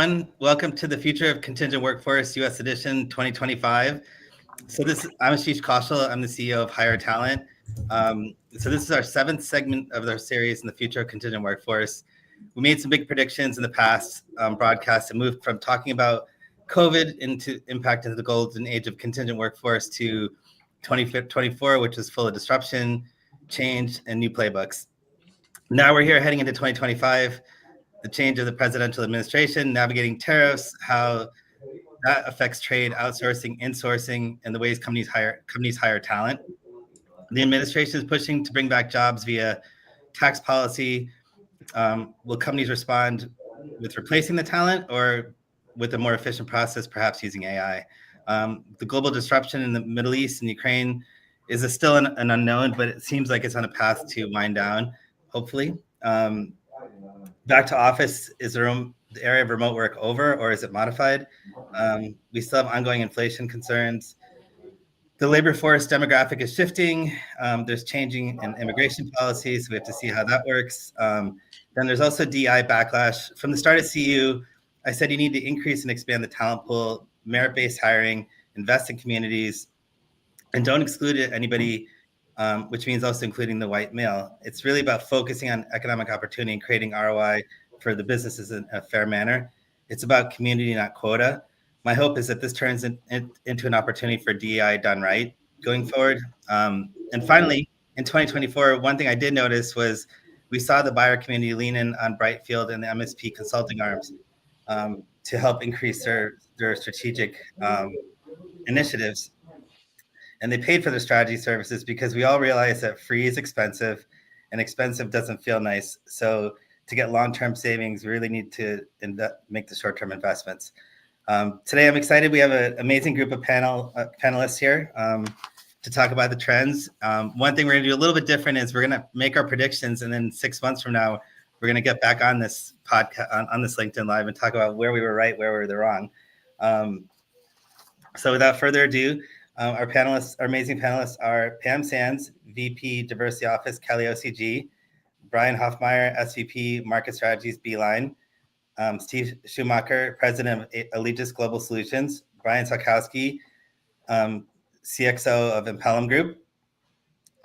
everyone. Welcome to the Future of Contingent Workforce U.S. Edition 2025. I'm Ashish Kaushal. I'm the CEO of Hire Talent. So this is our 7th segment of our series in the Future of Contingent Workforce. We made some big predictions in the past broadcasts and moved from talking about COVID into impact into the golden age of contingent workforce to 2024, which is full of disruption, change, and new playbooks. Now we're here heading into 2025, the change of the presidential administration, navigating tariffs, how that affects trade, outsourcing, insourcing, and the ways companies hire talent. The administration is pushing to bring back jobs via tax policy. Will companies respond with replacing the talent or with a more efficient process, perhaps using AI? The global disruption in the Middle East and Ukraine is still an unknown, but it seems like it's on a path to wind down, hopefully. Back to office, is the area of remote work over, or is it modified? We still have ongoing inflation concerns. The labor force demographic is shifting. There's changing in immigration policies, so we have to see how that works. Then there's also DI backlash. From the start of CU, I said you need to increase and expand the talent pool, merit-based hiring, invest in communities, and don't exclude anybody, which means also including the white male. It's really about focusing on economic opportunity and creating ROI for the businesses in a fair manner. It's about community, not quota. My hope is that this turns into an opportunity for DEI done right going forward. And finally, in 2024, one thing I did notice was we saw the buyer community lean in on Brightfield and the MSP consulting arms to help increase their strategic initiatives. And they paid for their strategy services because we all realize that free is expensive and expensive doesn't feel nice. So to get long-term savings, we really need to make the short-term investments. Today, I'm excited. We have an amazing group of panelists here to talk about the trends. One thing we're going to do a little bit different is we're going to make our predictions, and then 6 months from now, we're going to get back on this podcast, on this LinkedIn Live, and talk about where we were right, where we were wrong. So without further ado, our amazing panelists are Pam Sands, VP Diversity Office, Kelly OCG, Brian Hoffmeyer, SVP Market Strategies, Beeline, Steve Schumacher, President of Allegis Global Solutions, Brian Salkowski, CXO of Impellum Group,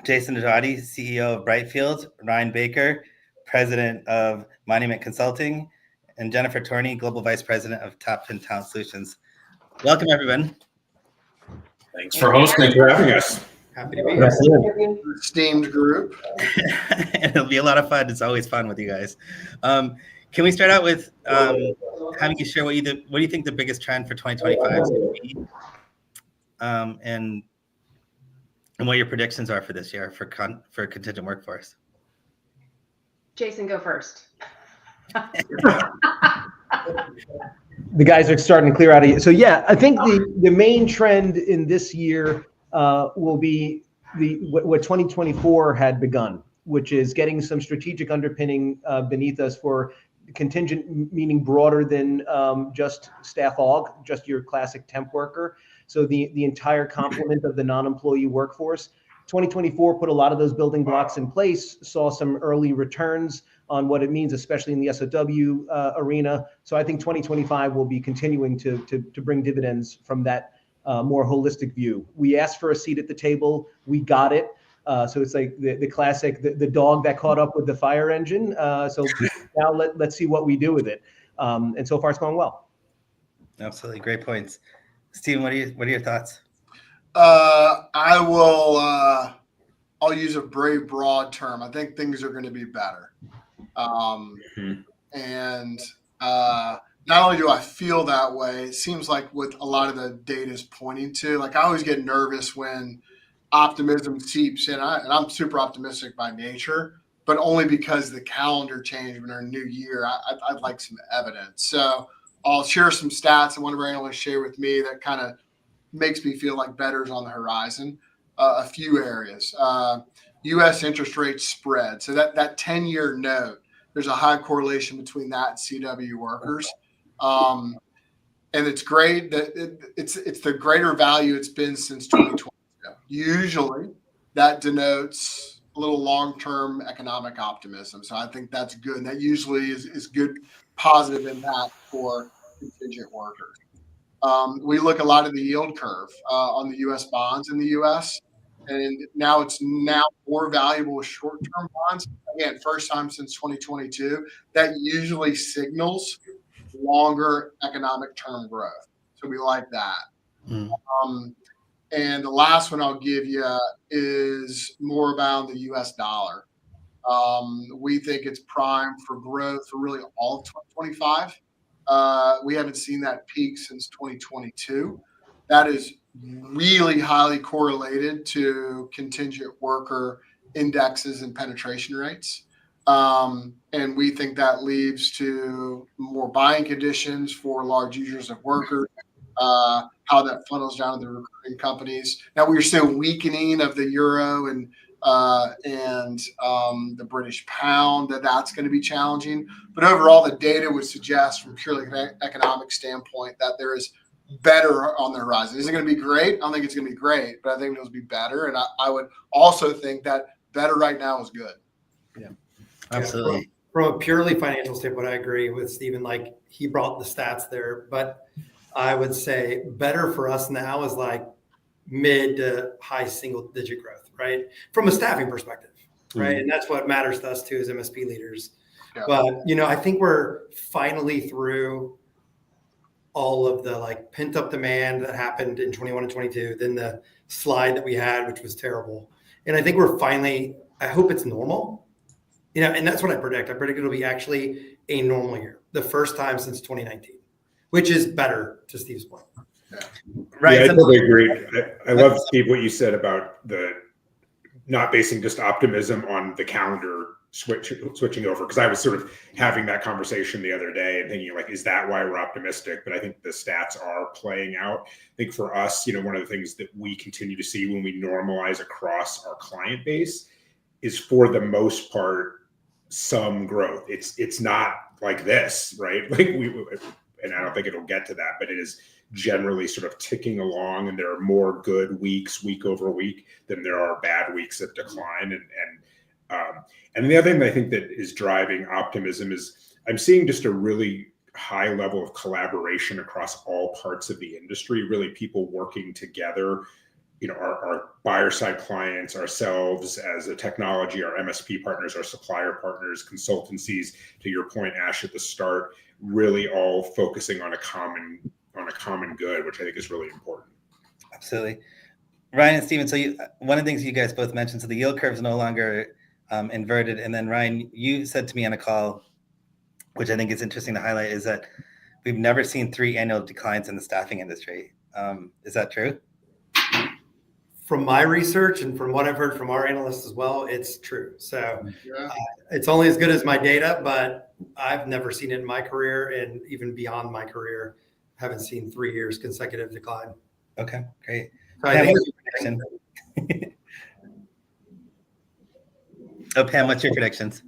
Jason Najati, CEO of Brightfield, Ryan Baker, President of Monument Consulting, and Jennifer Torney, Global Vice President of Top 10 Talent Solutions. Welcome, everyone. Thanks for hosting and for having us. Happy to be here. Esteemed group. It'll be a lot of fun. It's always fun with you guys. Can we start out with having you share what do you think the biggest trend for 2025 is going to be, and what your predictions are for this year for contingent workforce? Jason, go first. The guys are starting to clear out of here. So yeah, I think the main trend in this year will be what 2024 had begun, which is getting some strategic underpinning beneath us for contingent, meaning broader than just staff aug, just your classic temp worker. So the entire complement of the non-employee workforce. 2024 put a lot of those building blocks in place, saw some early returns on what it means, especially in the SOW arena. So I think 2025 will be continuing to bring dividends from that more holistic view. We asked for a seat at the table, we got it. So it's like the classic, the dog that caught up with the fire engine. So now let's see what we do with it. And so far it's going well. Absolutely, great points. Stephen, what are your thoughts? I'll use a very broad term. I think things are going to be better. And not only do I feel that way, it seems like what a lot of the data is pointing to, like I always get nervous when optimism seeps in, and I'm super optimistic by nature, but only because the calendar changed when our new year, I'd like some evidence. So I'll share some stats that one of our analysts shared with me that kind of makes me feel like better is on the horizon. A few areas. U.S. interest rate spread. So that 10-year note, there's a high correlation between that and CW workers. And it's great that it's the greater value it's been since 2020. Usually that denotes a little long-term economic optimism. So I think that's good. And that usually is good positive impact for contingent workers. We look a lot at the yield curve on the U.S. bonds in the U.S., and now it's more valuable with short-term bonds. Again, first time since 2022. That usually signals longer economic term growth. So we like that. Mm. And the last one I'll give you is more about the U.S. dollar. We think it's primed for growth for really all of 2025. We haven't seen that peak since 2022. That is really highly correlated to contingent worker indexes and penetration rates. And we think that leads to more buying conditions for large users of workers, how that funnels down to the recruiting companies. Now, we're still weakening of the euro and the British pound, that's going to be challenging. But overall, the data would suggest from purely economic standpoint that there is better on the horizon. Is it going to be great? I don't think it's going to be great, but I think it'll be better. And I would also think that better right now is good. Yeah, Absolutely. Yeah, from a purely financial standpoint, I agree with Stephen. Like, he brought the stats there, but I would say better for us now is like mid to high single digit growth, right? From a staffing perspective, right? Mm. And that's what matters to us too as MSP leaders. Yeah. But, I think we're finally through all of the like pent up demand that happened in 21 and 22, then the slide that we had, which was terrible. And I think we're finally, I hope it's normal, and that's what I predict. I predict it'll be actually a normal year, the first time since 2019, which is better, to Steve's point. Right. Yeah, I totally agree. I love, Steve, what you said about the not basing just optimism on the calendar switching over, because I was sort of having that conversation the other day and thinking, like, is that why we're optimistic? But I think the stats are playing out. I think for us, one of the things that we continue to see when we normalize across our client base is, for the most part, some growth. It's not like this, right? Like and I don't think it'll get to that, but it is generally sort of ticking along, and there are more good weeks week over week than there are bad weeks of decline. And the other thing that I think that is driving optimism is I'm seeing just a really high level of collaboration across all parts of the industry, really people working together, our buyer side clients, ourselves as a technology, our MSP partners, our supplier partners, consultancies, to your point, Ash, at the start, really all focusing on a common good, which I think is really important. Absolutely. Ryan and Stephen, so one of the things you guys both mentioned, so the yield curve is no longer inverted. And then Ryan, you said to me on a call, which I think is interesting to highlight, is that we've never seen 3 annual declines in the staffing industry. Is that true? From my research and from what I've heard from our analysts as well, it's true. So it's only as good as my data, but I've never seen it in my career, and even beyond my career, haven't seen 3 years consecutive decline. Okay, great. So Pam, what's your prediction? Pam, what's your predictions?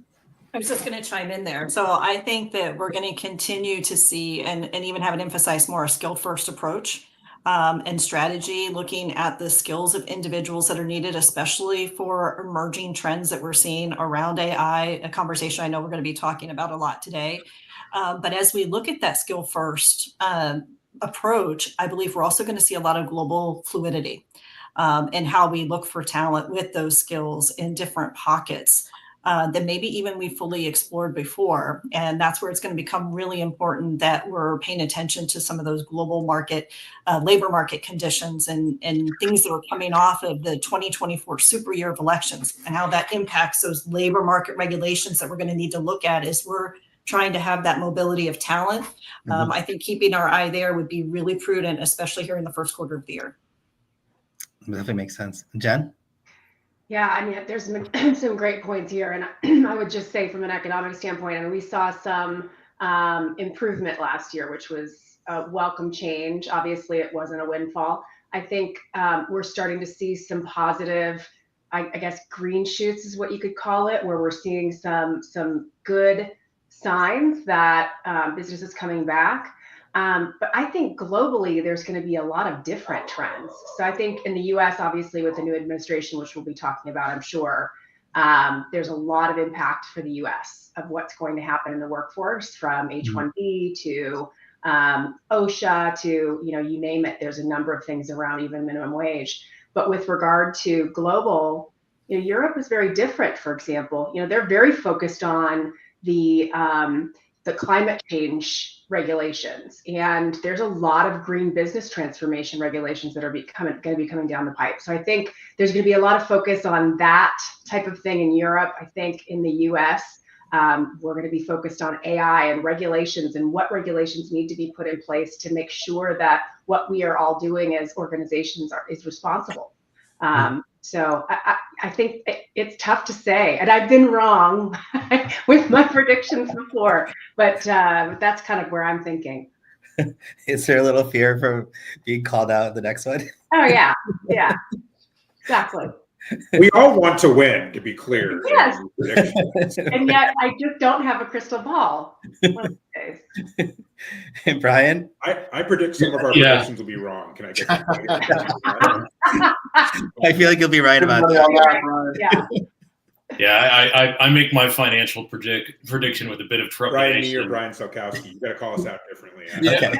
I was just going to chime in there. So I think that we're going to continue to see and even have it emphasize more a skill first approach and strategy, looking at the skills of individuals that are needed, especially for emerging trends that we're seeing around AI, a conversation I know we're going to be talking about a lot today. But as we look at that skill first approach, I believe we're also going to see a lot of global fluidity in how we look for talent with those skills in different pockets that maybe even we fully explored before. And that's where it's going to become really important that we're paying attention to some of those global market, labor market conditions and things that are coming off of the 2024 super year of elections, and how that impacts those labor market regulations that we're going to need to look at as we're trying to have that mobility of talent. I think keeping our eye there would be really prudent, especially here in the first quarter of the year. Definitely makes sense. Jen? Yeah, I mean, there's some great points here. And I would just say from an economic standpoint, I mean, we saw some improvement last year, which was a welcome change. Obviously, it wasn't a windfall. I think we're starting to see some positive, I guess, green shoots is what you could call it, where we're seeing some good signs that business is coming back. But I think globally, there's going to be a lot of different trends. So I think in the US, obviously, with the new administration, which we'll be talking about, I'm sure, there's a lot of impact for the US of what's going to happen in the workforce, from H-1B to OSHA to, you name it, there's a number of things around even minimum wage. But with regard to global, Europe is very different, for example. They're very focused on the climate change regulations, and there's a lot of green business transformation regulations that are going to be coming down the pipe. So I think there's going to be a lot of focus on that type of thing in Europe. I think in the US, we're going to be focused on AI and regulations and what regulations need to be put in place to make sure that what we are all doing as organizations is responsible. So I think it's tough to say, and I've been wrong with my predictions before, but that's kind of where I'm thinking. Is there a little fear from being called out the next one? Oh yeah, exactly. We all want to win, to be clear. Yes. And yet I just don't have a crystal ball. Hey, Brian? I predict some of our predictions will be wrong. Can I get that? I feel like you'll be right about that. Yeah, I make my financial prediction with a bit of trepidation. Brian, me or Brian Salkowski, you got to call us out differently. Okay.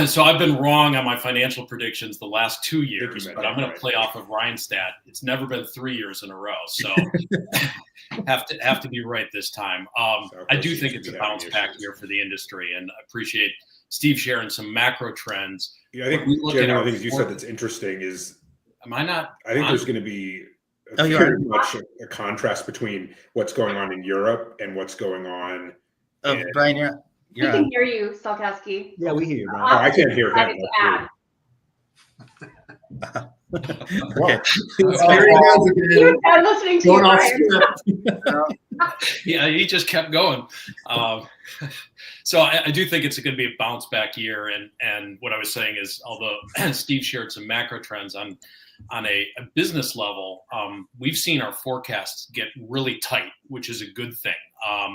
So I've been wrong on my financial predictions the last 2 years, but I'm going to play off of Ryan's stat. It's never been 3 years in a row, so have to be right this time. I do think it's a bounce back year for the industry, and I appreciate Steve sharing some macro trends. Yeah, I think one of the things you said that's interesting is, am I not? I think there's going to be very much a contrast between what's going on in Europe and what's going on. Brian, we can hear you, Salkowski. Yeah, we hear you, Brian. Oh, I can't hear him. Okay. I'm listening to you, Brian. Yeah, he just kept going. So I do think it's going to be a bounce back year. And what I was saying is, although Steve shared some macro trends on a business level, we've seen our forecasts get really tight, which is a good thing.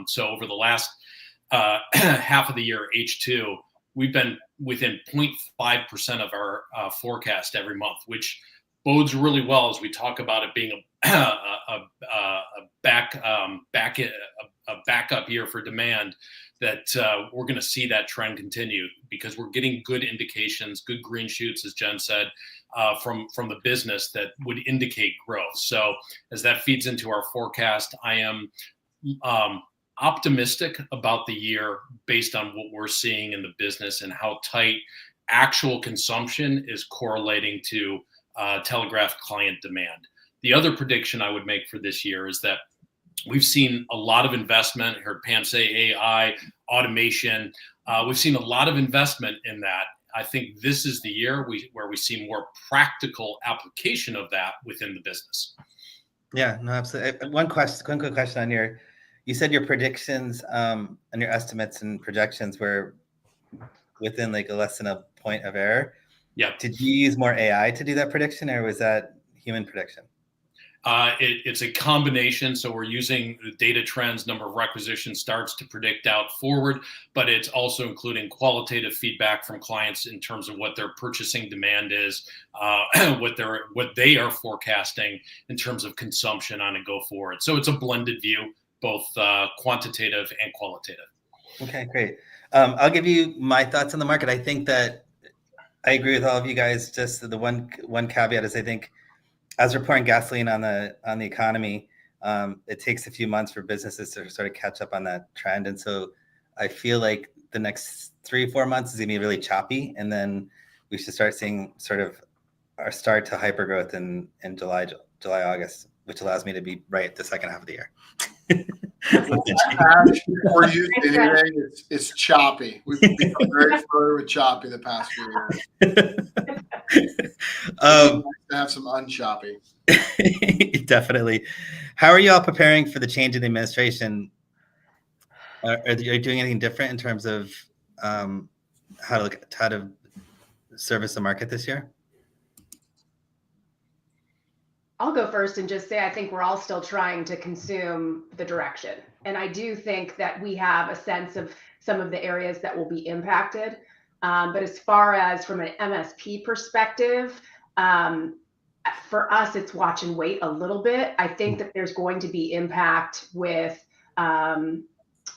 So over the last half of the year, H2, we've been within 0.5% of our forecast every month, which bodes really well as we talk about it being a backup year for demand. That we're going to see that trend continue because we're getting good indications, good green shoots, as Jen said, from the business that would indicate growth. So as that feeds into our forecast, I am optimistic about the year based on what we're seeing in the business and how tight actual consumption is correlating to telegraphed client demand. The other prediction I would make for this year is that we've seen a lot of investment. I heard Pam say AI, automation. We've seen a lot of investment in that. I think this is the year where we see more practical application of that within the business. Yeah, no, absolutely. One quick question on you said your predictions and your estimates and projections were within like less than a point of error. Yeah. Did you use more AI to do that prediction, or was that human prediction? It's a combination. So we're using the data trends, number of requisition starts to predict out forward, but it's also including qualitative feedback from clients in terms of what their purchasing demand is, what they are forecasting in terms of consumption on a go forward. So it's a blended view, both quantitative and qualitative. Okay, great. I'll give you my thoughts on the market. I think that I agree with all of you guys. Just the one caveat is I think as we're pouring gasoline on the economy, it takes a few months for businesses to sort of catch up on that trend. And so I feel like the next 3-4 months is gonna be really choppy. And then we should start seeing sort of our start to hypergrowth in July, August, which allows me to be right the second half of the year. Or used anything, it's choppy. We've become very familiar with choppy the past few years. Nice to have some unchoppy. Definitely. How are you all preparing for the change in the administration? Are you doing anything different in terms of how to service the market this year? I'll go first and just say I think we're all still trying to consume the direction. And I do think that we have a sense of some of the areas that will be impacted. But as far as from an MSP perspective, for us, it's watch and wait a little bit. I think that there's going to be impact with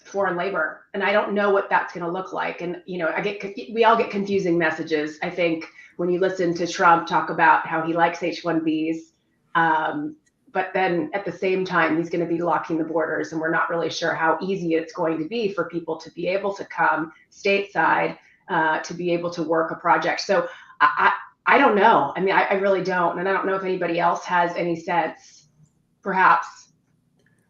foreign labor, and I don't know what that's going to look like. And we all get confusing messages. I think when you listen to Trump talk about how he likes H-1Bs, but then at the same time he's going to be locking the borders, and we're not really sure how easy it's going to be for people to be able to come stateside to be able to work a project. So I don't know. I mean, I really don't, and I don't know if anybody else has any sense, perhaps.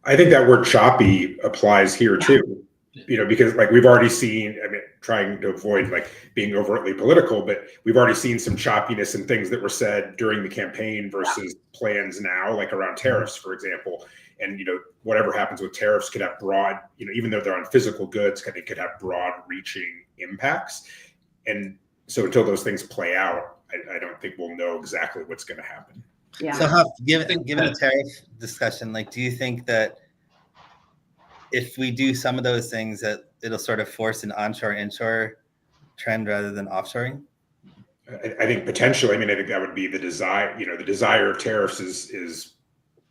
I think that word choppy applies here too, because like we've already seen, I mean, trying to avoid like being overtly political, but we've already seen some choppiness in things that were said during the campaign versus plans now, like around tariffs, for example. And, whatever happens with tariffs could have broad, even though they're on physical goods, it could have broad reaching impacts. And so until those things play out, I don't think we'll know exactly what's going to happen. Yeah. So, Huff, given the tariff discussion, like, do you think that if we do some of those things, that it'll sort of force an onshore-inshore trend rather than offshoring? I think potentially. I mean, I think that would be the desire. The desire of tariffs is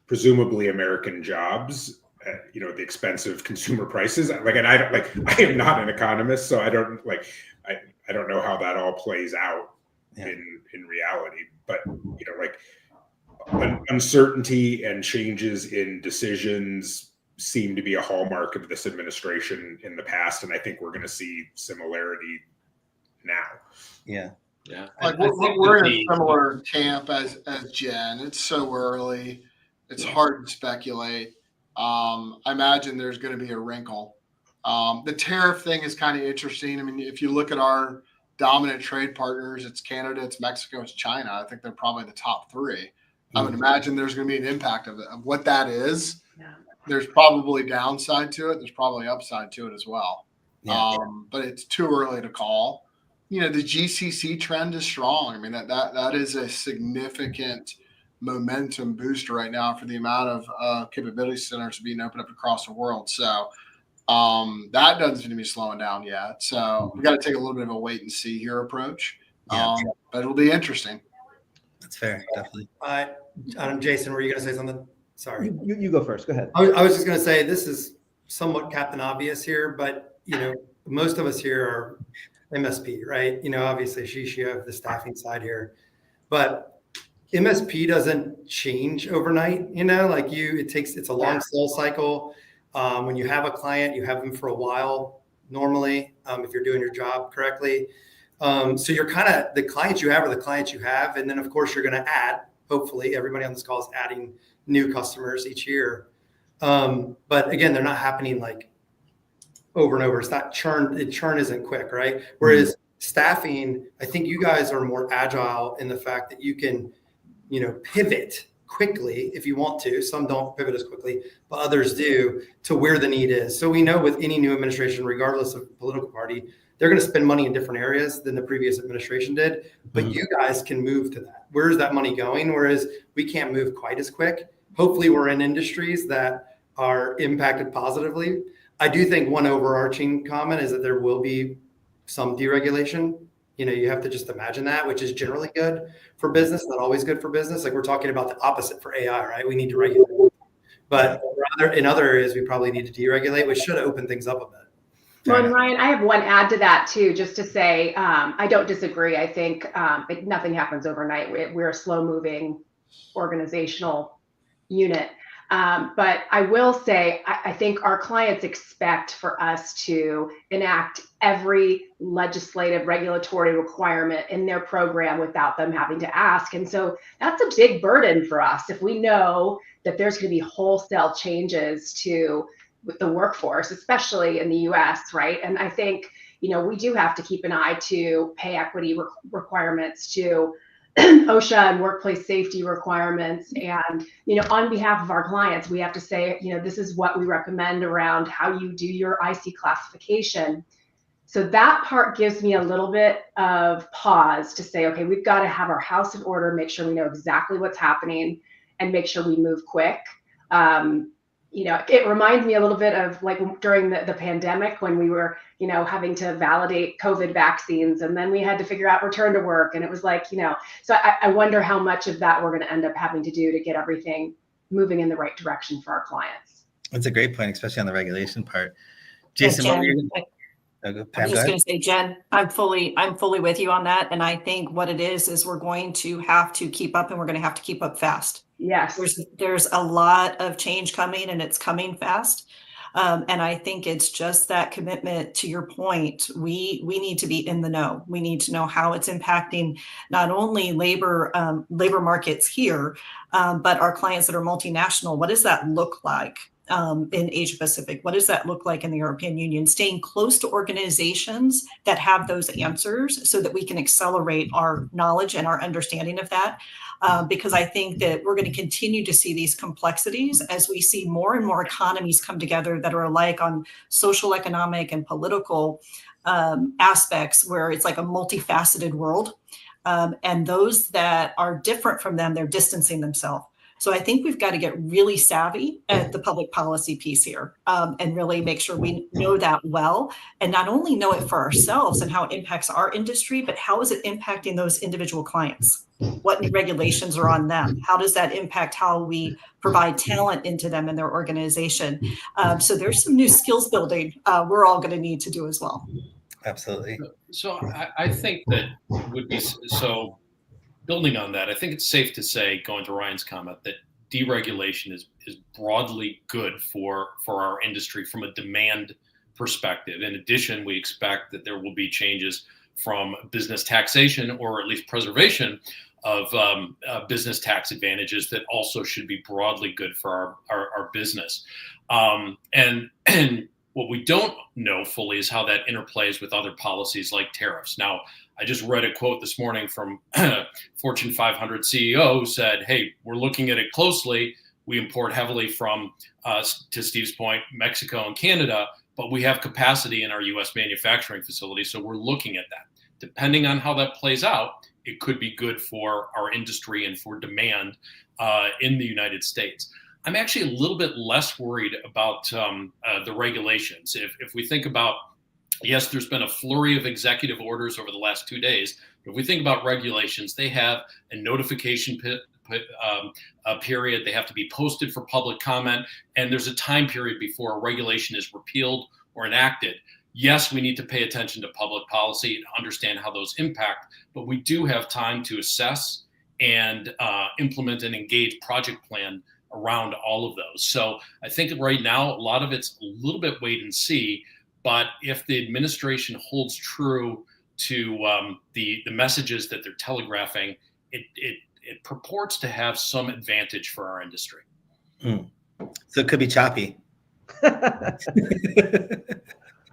presumably American jobs. At the expense of consumer prices. And I am not an economist, so I don't know how that all plays out in reality. But uncertainty and changes in decisions seem to be a hallmark of this administration in the past, and I think we're going to see similarity now. Yeah. Like we're in a similar camp as Jen. It's so early; it's hard to speculate. I imagine there's going to be a wrinkle. The tariff thing is kind of interesting. I mean, if you look at our dominant trade partners, it's Canada, it's Mexico, it's China. I think they're probably the top three. I would imagine there's going to be an impact of what that is. Yeah. There's probably downside to it. There's probably upside to it as well. Yeah. But it's too early to call. The GCC trend is strong. I mean, that is a significant momentum booster right now for the amount of capability centers being opened up across the world. So that doesn't seem to be slowing down yet. So we got to take a little bit of a wait and see here approach. But it'll be interesting. That's fair, definitely. Jason, were you going to say something? Sorry. You go first. Go ahead. I was just going to say this is somewhat Captain Obvious here, but most of us here are MSP, right? Obviously, you have the staffing side here, but MSP doesn't change overnight. It's a long sales cycle. When you have a client, you have them for a while normally, if you're doing your job correctly. So you're kind of, the clients you have are the clients you have. And then of course you're going to add, hopefully everybody on this call is adding new customers each year. But again, they're not happening like over and over. It's not churn. Churn isn't quick, right? Whereas staffing, I think you guys are more agile in the fact that you can, pivot quickly if you want to. Some don't pivot as quickly, but others do, to where the need is. So we know with any new administration, regardless of political party, they're going to spend money in different areas than the previous administration did, but you guys can move to that. Where is that money going? Whereas we can't move quite as quick. Hopefully we're in industries that are impacted positively. I do think one overarching comment is that there will be some deregulation. You have to just imagine that, which is generally good for business, not always good for business. Like we're talking about the opposite for AI, right? We need to regulate. But in other areas, we probably need to deregulate, which should open things up a bit. Well, and Ryan, I have one add to that too, just to say, I don't disagree. I think nothing happens overnight. We're a slow moving organizational unit. But I will say, I think our clients expect for us to enact every legislative regulatory requirement in their program without them having to ask. And so that's a big burden for us. If we know that there's going to be wholesale changes to the workforce, especially in the US, right? And I think, we do have to keep an eye to pay equity requirements, to OSHA and workplace safety requirements. And, on behalf of our clients, we have to say, this is what we recommend around how you do your IC classification. So that part gives me a little bit of pause to say, okay, we've got to have our house in order, make sure we know exactly what's happening and make sure we move quick. It reminds me a little bit of like during the pandemic when we were, having to validate COVID vaccines, and then we had to figure out return to work. And it was like, so I wonder how much of that we're going to end up having to do to get everything moving in the right direction for our clients. That's a great point, especially on the regulation part. Jason, what were Jen, you? I Oh, was Pam, go just ahead. going to say, Jen, I'm fully with you on that. And I think what it is we're going to have to keep up, and we're going to have to keep up fast. Yes. There's a lot of change coming, and it's coming fast. And I think it's just that commitment to your point. We need to be in the know. We need to know how it's impacting not only labor markets here, but our clients that are multinational. What does that look like in Asia Pacific? What does that look like in the European Union? Staying close to organizations that have those answers so that we can accelerate our knowledge and our understanding of that. Because I think that we're going to continue to see these complexities as we see more and more economies come together that are alike on social, economic, and political aspects, where it's like a multifaceted world. And those that are different from them, they're distancing themselves. So I think we've got to get really savvy at the public policy piece here, and really make sure we know that well, and not only know it for ourselves and how it impacts our industry, but how is it impacting those individual clients? What new regulations are on them? How does that impact how we provide talent into them and their organization? So there's some new skills building we're all going to need to do as well. Absolutely. So I think that would be so. Building on that, I think it's safe to say, going to Ryan's comment, that deregulation is broadly good for our industry from a demand perspective. In addition, we expect that there will be changes from business taxation, or at least preservation of business tax advantages, that also should be broadly good for our business. And what we don't know fully is how that interplays with other policies like tariffs. Now, I just read a quote this morning from Fortune 500 CEO who said, hey, we're looking at it closely. We import heavily from, to Steve's point, Mexico and Canada, but we have capacity in our US manufacturing facilities. So we're looking at that. Depending on how that plays out, it could be good for our industry and for demand in the United States. I'm actually a little bit less worried about the regulations. If we think about, yes, there's been a flurry of executive orders over the last 2 days. But if we think about regulations, they have a notification period. They have to be posted for public comment. And there's a time period before a regulation is repealed or enacted. Yes, we need to pay attention to public policy and understand how those impact, but we do have time to assess and implement and engage project plan around all of those. So I think right now, a lot of it's a little bit wait and see. But if the administration holds true to the messages that they're telegraphing, it purports to have some advantage for our industry. So it could be choppy.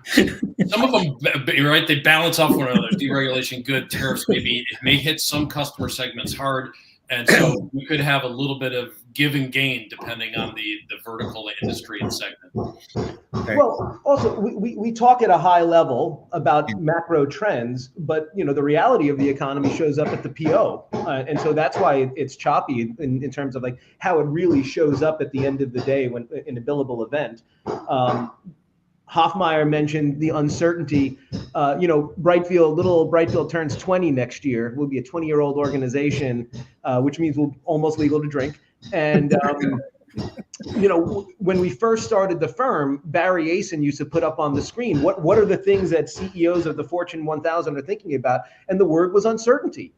Some of them, you're right, they balance off one another. Deregulation, good. Tariffs, maybe it may hit some customer segments hard. And so we could have a little bit of give and gain depending on the vertical industry and segment. Well, also we talk at a high level about macro trends, but the reality of the economy shows up at the PO, and so that's why it's choppy in terms of like how it really shows up at the end of the day when in a billable event. Hoffmeyer mentioned the uncertainty. Brightfield turns 20 next year. We'll be a 20-year-old organization, which means we'll almost legal to drink. And when we first started the firm, Barry Asen used to put up on the screen what are the things that CEOs of the Fortune 1000 are thinking about, and the word was uncertainty.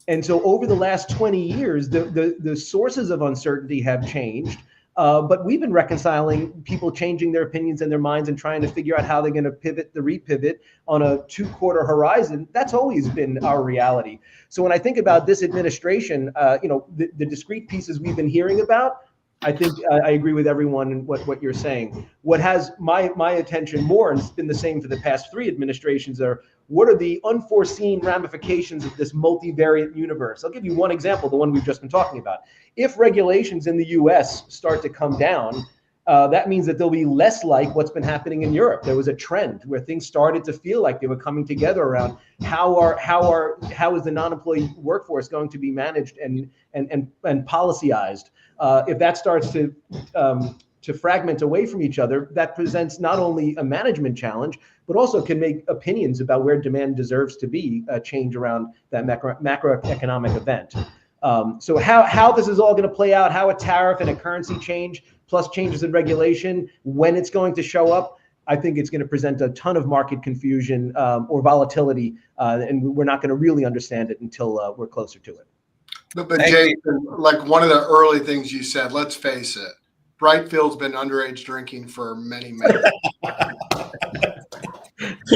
And so over the last 20 years, the sources of uncertainty have changed. But we've been reconciling people changing their opinions and their minds and trying to figure out how they're going to repivot on a 2-quarter horizon. That's always been our reality. So when I think about this administration, the discrete pieces we've been hearing about, I think I agree with everyone in what you're saying. What has my attention more, and it's been the same for the past 3 administrations, are what are the unforeseen ramifications of this multivariate universe? I'll give you one example, the one we've just been talking about. If regulations in the US start to come down, that means that they'll be less like what's been happening in Europe. There was a trend where things started to feel like they were coming together around how is the non-employee workforce going to be managed and policyized. If that starts to fragment away from each other, that presents not only a management challenge, but also can make opinions about where demand deserves to be change around that macroeconomic event. So how this is all going to play out, how a tariff and a currency change plus changes in regulation, when it's going to show up, I think it's going to present a ton of market confusion or volatility, and we're not going to really understand it until we're closer to it. But Jason, like one of the early things you said, let's face it, Brightfield's been underage drinking for many, many years.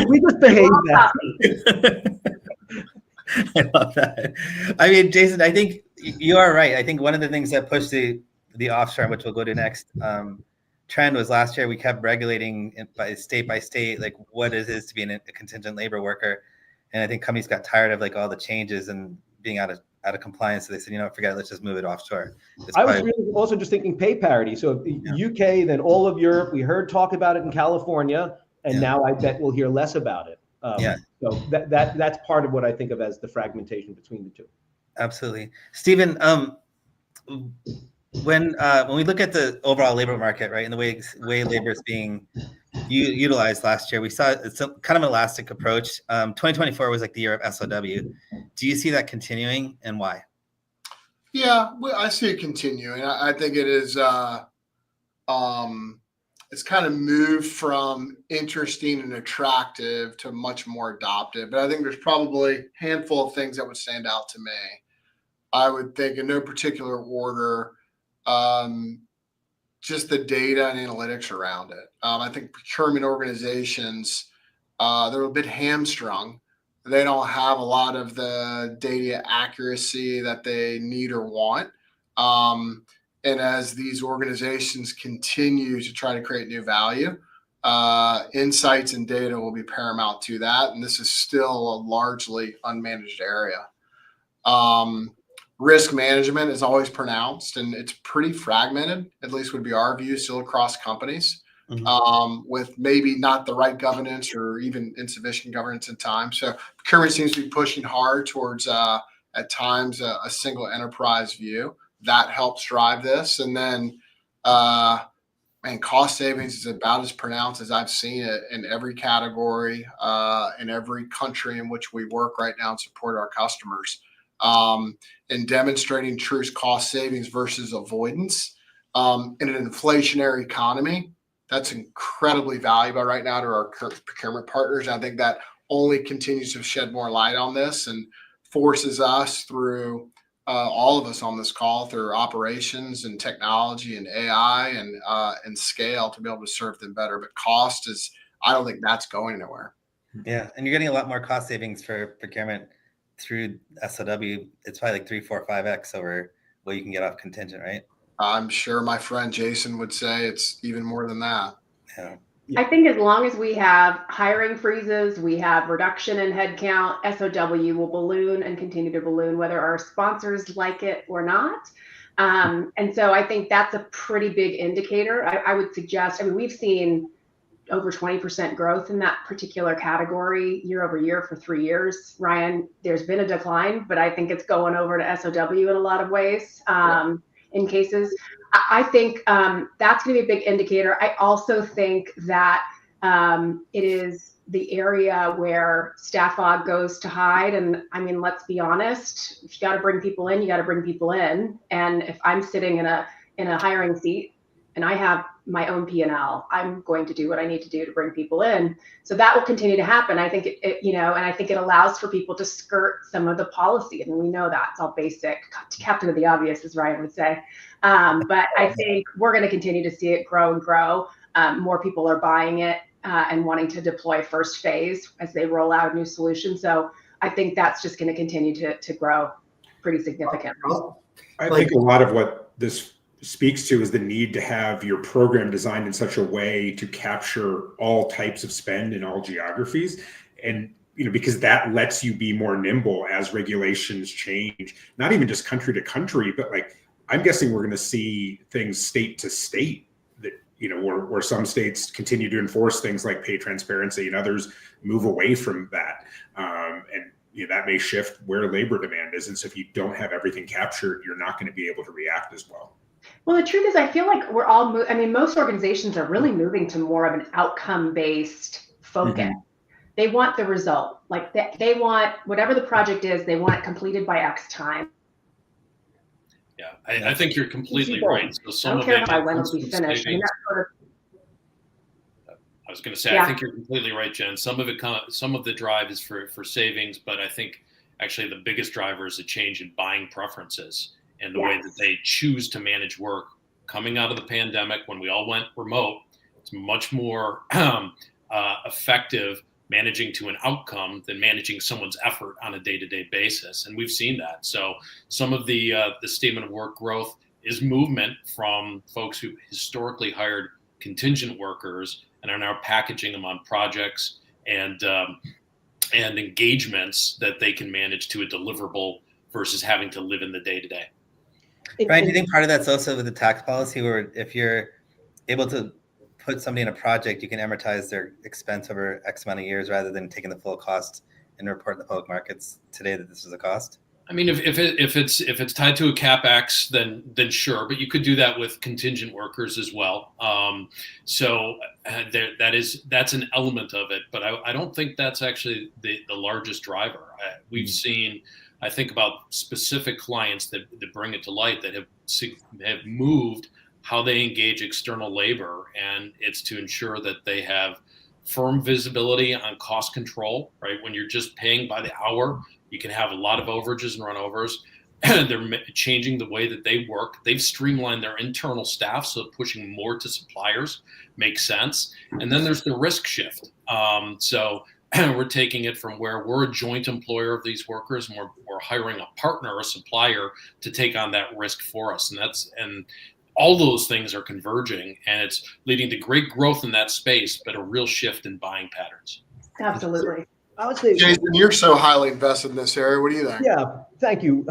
We just behave that. I love that. I mean, Jason, I think you are right. I think one of the things that pushed the offshore, which we'll go to next, trend was last year we kept regulating by state, like what it is to be a contingent labor worker. And I think companies got tired of like all the changes and being out of compliance. So they said, forget it, let's just move it offshore. I was really also just thinking pay parity. So UK, then all of Europe, we heard talk about it in California, and now I bet we'll hear less about it. So that's part of what I think of as the fragmentation between the two. Absolutely. Stephen, when we look at the overall labor market, right, and the way labor is being utilized last year, we saw it's a kind of an elastic approach. 2024 was like the year of SOW. Do you see that continuing, and why? Yeah, I see it continuing. I think it is. It's kind of moved from interesting and attractive to much more adopted. But I think there's probably a handful of things that would stand out to me. I would think in no particular order, just the data and analytics around it. I think procurement organizations, they're a bit hamstrung. They don't have a lot of the data accuracy that they need or want. And as these organizations continue to try to create new value, insights and data will be paramount to that. And this is still a largely unmanaged area. Risk management is always pronounced, and it's pretty fragmented, at least would be our view, still across companies, with maybe not the right governance or even insufficient governance in time. So procurement seems to be pushing hard towards, at times, a single enterprise view. That helps drive this. And then, cost savings is about as pronounced as I've seen it in every category, in every country in which we work right now and support our customers. And demonstrating true cost savings versus avoidance in an inflationary economy, that's incredibly valuable right now to our procurement partners. And I think that only continues to shed more light on this and forces us through all of us on this call through operations and technology and AI and scale to be able to serve them better. But cost is, I don't think that's going anywhere. Yeah, and you're getting a lot more cost savings for procurement through SOW. It's probably like 3, 4, 5x over what you can get off contingent, right? I'm sure my friend Jason would say it's even more than that. Yeah. I think as long as we have hiring freezes, we have reduction in headcount, SOW will balloon and continue to balloon, whether our sponsors like it or not. And so I think that's a pretty big indicator. I would suggest, we've seen over 20% growth in that particular category year over year for 3 years. Ryan, there's been a decline, but I think it's going over to SOW in a lot of ways in cases. I think that's going to be a big indicator. I also think that it is the area where staff aug goes to hide. And let's be honest, if you got to bring people in, you got to bring people in. And if I'm sitting in a hiring seat and I have my own P&L, I'm going to do what I need to do to bring people in. So that will continue to happen. I think and I think it allows for people to skirt some of the policy. We know that it's all basic, captain of the obvious, as Ryan would say. But I think we're going to continue to see it grow and grow. More people are buying it and wanting to deploy first phase as they roll out new solutions. So I think that's just going to continue to grow pretty significantly. I think a lot of what this speaks to is the need to have your program designed in such a way to capture all types of spend in all geographies. And because that lets you be more nimble as regulations change, not even just country to country, but I'm guessing we're going to see things state to state that, where some states continue to enforce things like pay transparency and others move away from that. And that may shift where labor demand is. And so if you don't have everything captured, you're not going to be able to react as well. Well, the truth is, I feel like we're all, most organizations are really moving to more of an outcome-based focus. Mm-hmm. They want the result. They want whatever the project is, they want it completed by X time. Yeah, I think you're completely right. So some I don't care when it'll be finished. I was going to say, Yeah. I think you're completely right, Jen. Some of the drive is for savings, but I think actually the biggest driver is a change in buying preferences and the way that they choose to manage work. Coming out of the pandemic, when we all went remote, it's much more effective managing to an outcome than managing someone's effort on a day-to-day basis. And we've seen that. So some of the statement of work growth is movement from folks who historically hired contingent workers and are now packaging them on projects and engagements that they can manage to a deliverable versus having to live in the day-to-day. Brian, do you think part of that's also with the tax policy, where if you're able to put somebody in a project, you can amortize their expense over X amount of years rather than taking the full cost and report in the public markets today that this is a cost? I mean, if it's tied to a CapEx, then sure, but you could do that with contingent workers as well. That's an element of it, but I don't think that's actually the largest driver. We've seen, I think about specific clients that bring it to light that have moved how they engage external labor, and it's to ensure that they have firm visibility on cost control, right? When you're just paying by the hour, you can have a lot of overages and runovers. They're changing the way that they work. They've streamlined their internal staff, so pushing more to suppliers makes sense. And then there's the risk shift. So we're taking it from where we're a joint employer of these workers, and we're hiring a partner, a supplier, to take on that risk for us. And all those things are converging, and it's leading to great growth in that space, but a real shift in buying patterns. Absolutely. I would say, Jason, you're so highly invested in this area. What do you think? yeah, thank you.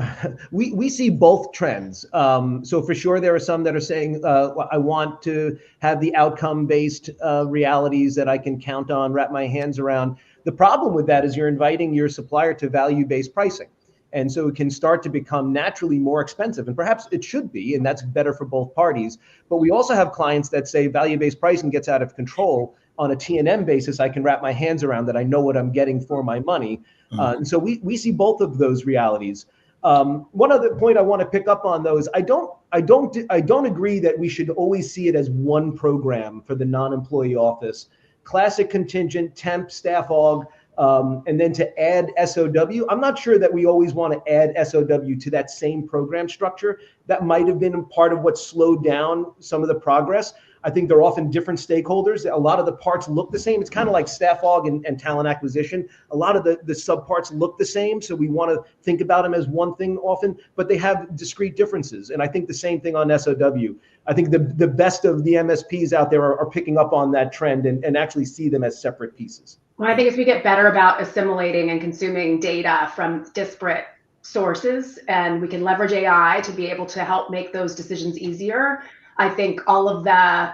We see both trends. So for sure, there are some that are saying, I want to have the outcome-based realities that I can count on, wrap my hands around. The problem with that is you're inviting your supplier to value-based pricing. And so it can start to become naturally more expensive, and perhaps it should be, and that's better for both parties. But we also have clients that say value-based pricing gets out of control. On a T&M basis, I can wrap my hands around that. I know what I'm getting for my money. And so we see both of those realities. One other point I want to pick up on, though, is I don't agree that we should always see it as one program for the non-employee office. Classic contingent, temp, staff aug, and then to add SOW. I'm not sure that we always want to add SOW to that same program structure. That might have been part of what slowed down some of the progress. I think they're often different stakeholders. A lot of the parts look the same. It's kind of like staff aug and talent acquisition. A lot of the subparts look the same. So we want to think about them as one thing often, but they have discrete differences. And I think the same thing on SOW. I think the best of the MSPs out there are picking up on that trend and actually see them as separate pieces. Well, I think as we get better about assimilating and consuming data from disparate sources, and we can leverage AI to be able to help make those decisions easier, I think all of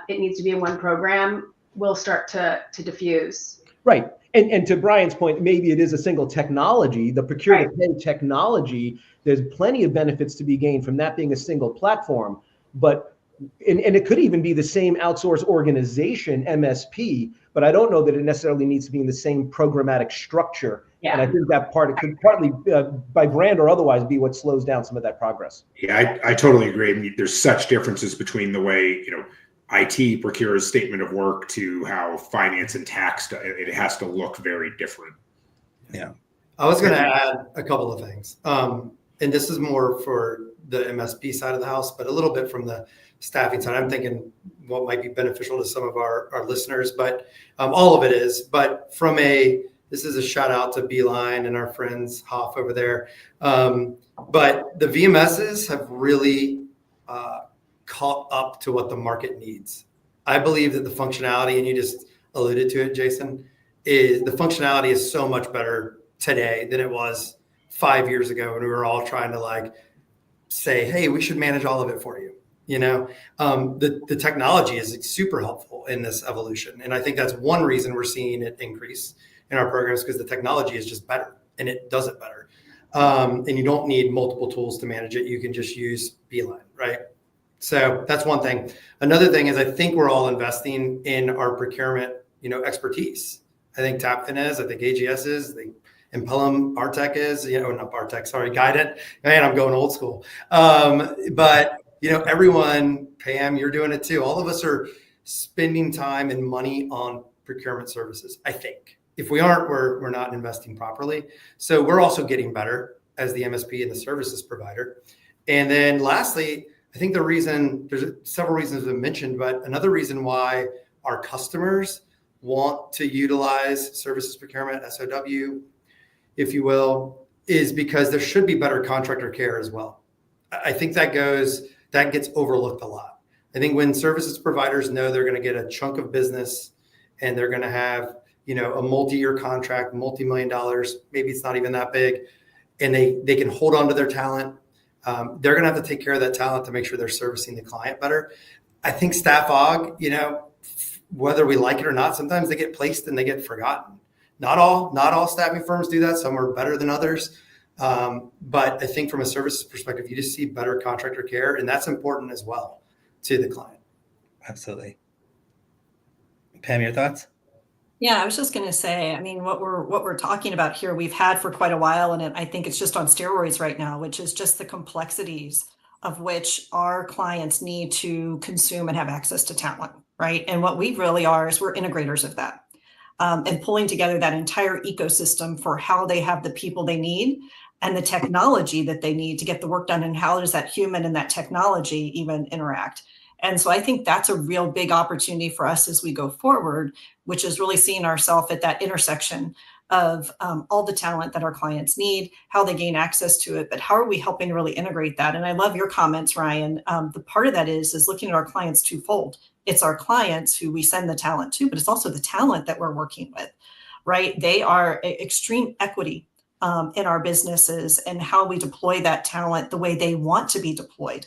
it needs to be in one program, will start to diffuse. Right. And to Brian's point, maybe it is a single technology, the procure to pay technology. There's plenty of benefits to be gained from that being a single platform. But and it could even be the same outsourced organization, MSP, but I don't know that it necessarily needs to be in the same programmatic structure. Yeah. And I think that it could partly by brand or otherwise be what slows down some of that progress. Yeah, I totally agree. I mean, there's such differences between the way, IT procures statement of work to how finance and tax, it has to look very different. Yeah. I was going to add a couple of things. And this is more for the MSP side of the house, but a little bit from the staffing side. I'm thinking what might be beneficial to some of our listeners, but all of it is. But this is a shout out to Beeline and our friends Hoff over there. But the VMSs have really caught up to what the market needs. I believe that the functionality, and you just alluded to it, Jason, is the functionality is so much better today than it was 5 years ago when we were all trying to say, hey, we should manage all of it for you. The technology is super helpful in this evolution. And I think that's one reason we're seeing it increase in our programs, because the technology is just better and it does it better. And you don't need multiple tools to manage it. You can just use Beeline, right? So that's one thing. Another thing is I think we're all investing in our procurement, expertise. I think TAPFIN is, I think AGS is, I think Impellum Bartech is, not Bartech, sorry, Guidant. Man, I'm going old school. But everyone, Pam, you're doing it too. All of us are spending time and money on procurement services, I think. If we aren't, we're not investing properly. So we're also getting better as the MSP and the services provider. And then lastly, I think there's several reasons I've mentioned, but another reason why our customers want to utilize services procurement, SOW, if you will, is because there should be better contractor care as well. I think that gets overlooked a lot. I think when services providers know they're going to get a chunk of business and they're going to have, a multi-year contract, multi-million dollars, maybe it's not even that big, and they can hold on to their talent, they're going to have to take care of that talent to make sure they're servicing the client better. I think staff aug, whether we like it or not, sometimes they get placed and they get forgotten. Not all staffing firms do that. Some are better than others. But I think from a services perspective, you just see better contractor care, and that's important as well to the client. Absolutely. Pam, your thoughts? Yeah, I was just going to say, what we're talking about here, we've had for quite a while, and I think it's just on steroids right now, which is just the complexities of which our clients need to consume and have access to talent, right? And what we really are is we're integrators of that, and pulling together that entire ecosystem for how they have the people they need and the technology that they need to get the work done, and how does that human and that technology even interact. And so I think that's a real big opportunity for us as we go forward, which is really seeing ourselves at that intersection of all the talent that our clients need, how they gain access to it, but how are we helping to really integrate that? And I love your comments, Ryan. The part of that is looking at our clients twofold. It's our clients who we send the talent to, but it's also the talent that we're working with, right? They are extreme equity in our businesses and how we deploy that talent the way they want to be deployed.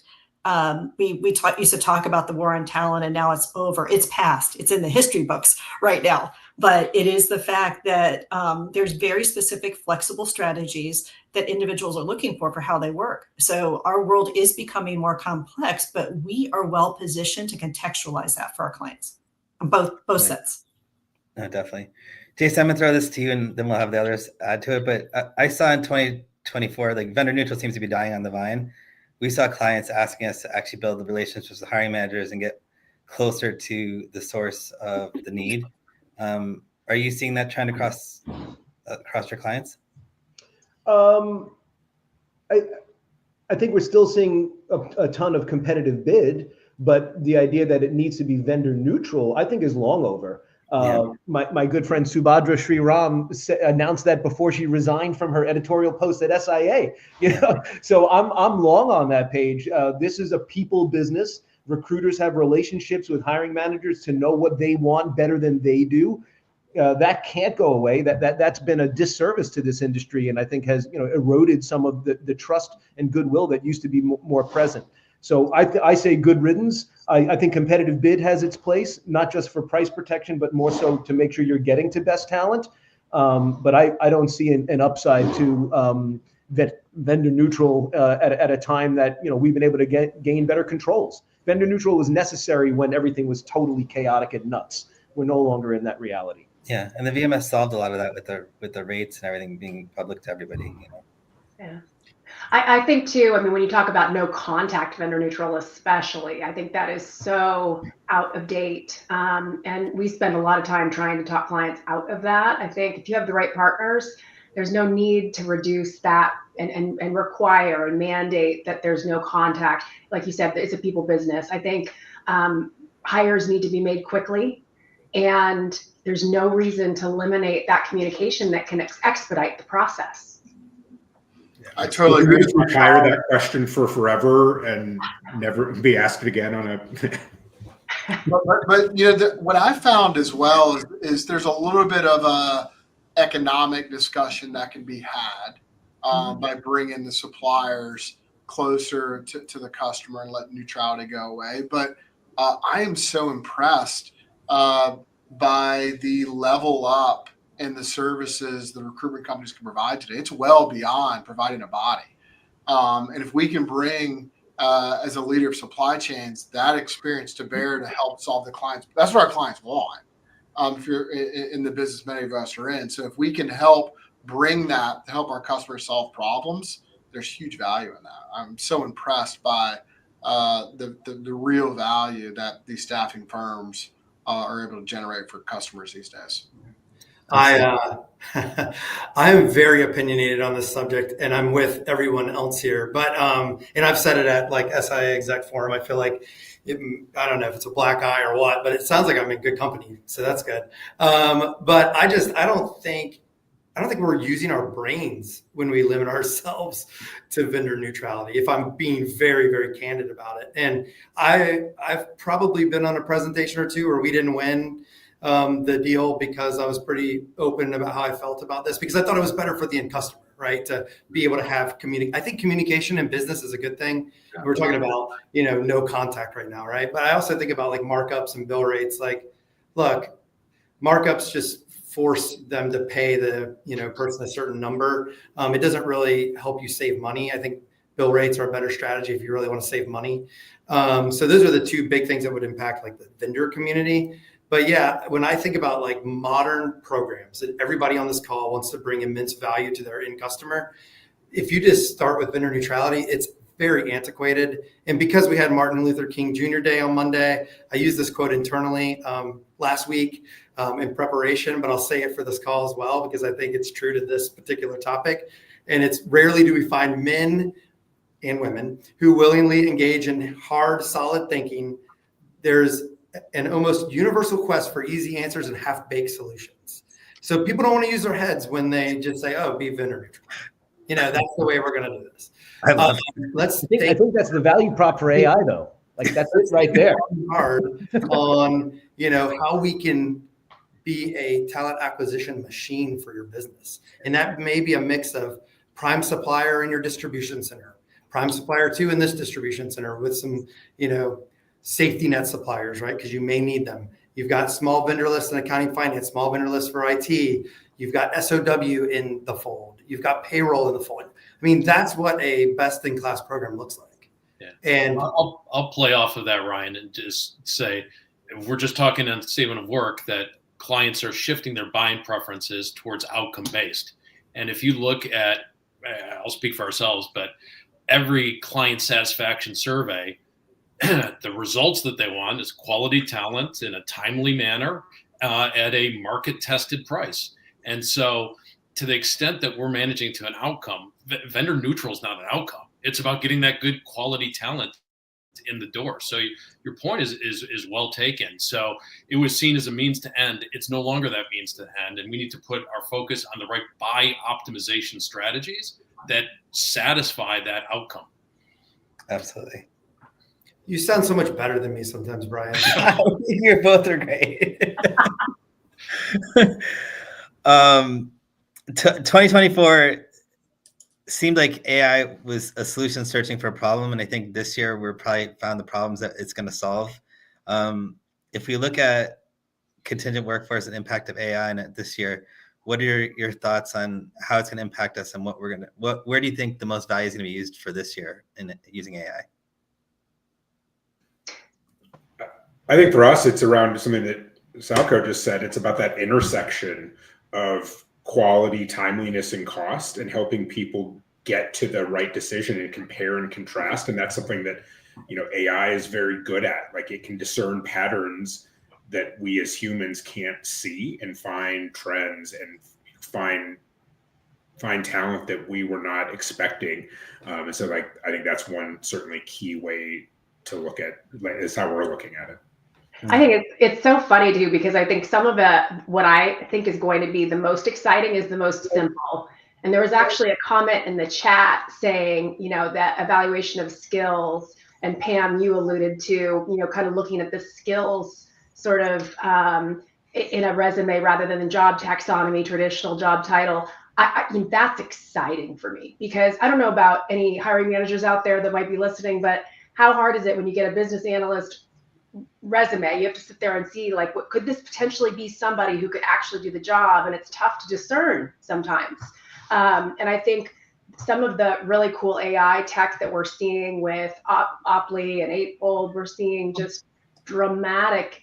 We used to talk about the war on talent, and now it's over. It's past. It's in the history books right now. But it is the fact that there's very specific flexible strategies that individuals are looking for how they work. So our world is becoming more complex, but we are well positioned to contextualize that for our clients, both sets. No, definitely. Jason, I'm gonna throw this to you, and then we'll have the others add to it. But I saw in 2024, like vendor neutral seems to be dying on the vine. We saw clients asking us to actually build the relationships with hiring managers and get closer to the source of the need. Are you seeing that trend across your clients? I think we're still seeing a ton of competitive bid, but the idea that it needs to be vendor neutral, I think, is long over. My good friend Subhadra Sriram announced that before she resigned from her editorial post at SIA. So I'm long on that page. This is a people business. Recruiters have relationships with hiring managers to know what they want better than they do. That can't go away. That's been a disservice to this industry, and I think has eroded some of the trust and goodwill that used to be more present. So I say good riddance. I think competitive bid has its place, not just for price protection, but more so to make sure you're getting to best talent. But I don't see an upside to vendor neutral at a time that we've been able to gain better controls. Vendor neutral was necessary when everything was totally chaotic and nuts. We're no longer in that reality. Yeah, and the VMS solved a lot of that with the rates and everything being public to everybody. Yeah. I think too, when you talk about no contact vendor neutral, especially, I think that is so out of date. And we spend a lot of time trying to talk clients out of that. I think if you have the right partners, there's no need to reduce that and require and mandate that there's no contact. Like you said, it's a people business. I think hires need to be made quickly, and there's no reason to eliminate that communication that can expedite the process. I totally agree. Just retire that question for forever and never be asked it again on a. but what I found as well is there's a little bit of a economic discussion that can be had by bringing the suppliers closer to the customer and let neutrality go away. But I am so impressed by the level up and the services the recruitment companies can provide today. It's well beyond providing a body. And if we can bring, as a leader of supply chains, that experience to bear to help solve the clients, that's what our clients want. If you're in the business many of us are in. So if we can help bring that to help our customers solve problems, there's huge value in that. I'm so impressed by the real value that these staffing firms are able to generate for customers these days. I am very opinionated on this subject, and I'm with everyone else here. But and I've said it at like SIA exec forum. I feel like I don't know if it's a black eye or what, but it sounds like I'm in good company, so that's good. But I don't think we're using our brains when we limit ourselves to vendor neutrality, if I'm being very, very candid about it. And I've probably been on a presentation or two where we didn't win the deal because I was pretty open about how I felt about this, because I thought it was better for the end customer, right? To be able to have I think communication in business is a good thing. We're talking about, no contact right now, right? But I also think about like markups and bill rates. Like, look, markups just force them to pay the person a certain number. It doesn't really help you save money. I think bill rates are a better strategy if you really want to save money. So those are the two big things that would impact like the vendor community. But yeah, when I think about like modern programs that everybody on this call wants to bring immense value to their end customer, if you just start with vendor neutrality, it's very antiquated. And because we had Martin Luther King Jr. Day on Monday, I used this quote internally last week in preparation, but I'll say it for this call as well, because I think it's true to this particular topic. And it's rarely do we find men and women who willingly engage in hard, solid thinking. There's an almost universal quest for easy answers and half-baked solutions. So people don't want to use their heads when they just say, "Oh, be vendor neutral." That's the way we're going to do this. I think that's the value prop for AI, though. Like that's it right there. Hard on how we can be a talent acquisition machine for your business, and that may be a mix of prime supplier in your distribution center, prime supplier 2 in this distribution center with some safety net suppliers, right? Because you may need them. You've got small vendor lists in accounting finance, small vendor lists for IT. You've got SOW in the fold. You've got payroll in the fold. I mean, that's what a best-in-class program looks like. Yeah. And I'll play off of that, Ryan, and just say, if we're just talking on statement of work, that clients are shifting their buying preferences towards outcome-based. And if you look at, I'll speak for ourselves, but every client satisfaction survey, the results that they want is quality talent in a timely manner at a market-tested price. And so to the extent that we're managing to an outcome, vendor neutral is not an outcome. It's about getting that good quality talent in the door. So your point is well taken. So it was seen as a means to end. It's no longer that means to end. And we need to put our focus on the right buy optimization strategies that satisfy that outcome. Absolutely. you sound so much better than me sometimes, Brian. You both are great. 2024 seemed like AI was a solution searching for a problem, and I think this year we're probably found the problems that it's going to solve. If we look at contingent workforce and impact of AI in it this year, what are your thoughts on how it's going to impact us, and where do you think the most value is going to be used for this year in using AI? I think for us, it's around something that Salco just said. It's about that intersection of quality, timeliness, and cost, and helping people get to the right decision and compare and contrast. And that's something that, AI is very good at. Like, it can discern patterns that we as humans can't see, and find trends and find talent that we were not expecting. And so, I think that's one certainly key way to look at, is how we're looking at it. I think it's so funny too, because I think some of what I think is going to be the most exciting is the most simple. And there was actually a comment in the chat saying, that evaluation of skills, and Pam, you alluded to, kind of looking at the skills sort of in a resume rather than the job taxonomy, traditional job title. I mean, that's exciting for me, because I don't know about any hiring managers out there that might be listening, but how hard is it when you get a business analyst resume? You have to sit there and see, like, what could this potentially be, somebody who could actually do the job, and it's tough to discern sometimes. And I think some of the really cool AI tech that we're seeing with Oply and Eightfold, we're seeing just dramatic,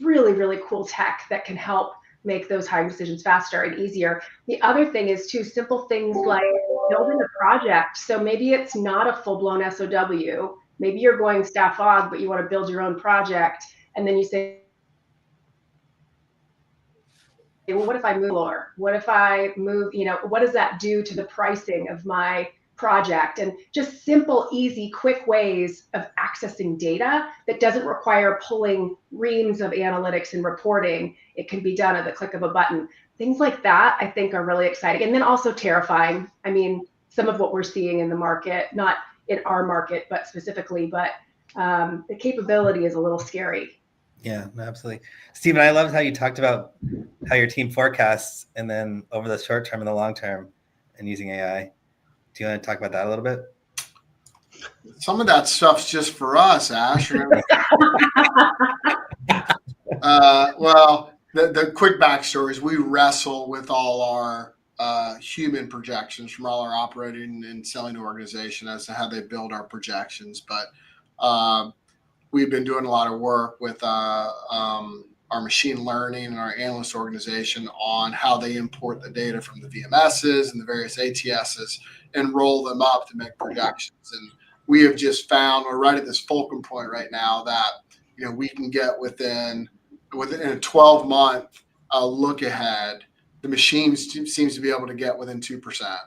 really, really cool tech that can help make those hiring decisions faster and easier. The other thing is too, simple things like building a project. So maybe it's not a full-blown SOW. Maybe you're going staff aug, but you want to build your own project. And then you say, well, what if I move lower? What if I move, what does that do to the pricing of my project? And just simple, easy, quick ways of accessing data that doesn't require pulling reams of analytics and reporting. It can be done at the click of a button. Things like that, I think, are really exciting. And then also terrifying. I mean, some of what we're seeing in the market, not in our market, but specifically, but the capability is a little scary. Yeah, absolutely. Stephen, I loved how you talked about how your team forecasts and then over the short term and the long term and using AI. Do you want to talk about that a little bit? Some of that stuff's just for us, Ash. Well, the quick backstory is we wrestle with all our human projections from all our operating and selling organization as to how they build our projections. But we've been doing a lot of work with our machine learning and our analyst organization on how they import the data from the VMSs and the various ATSs and roll them up to make projections. And we have just found we're right at this fulcrum point right now that we can get within a 12-month look ahead. The machine seems to be able to get within 2%.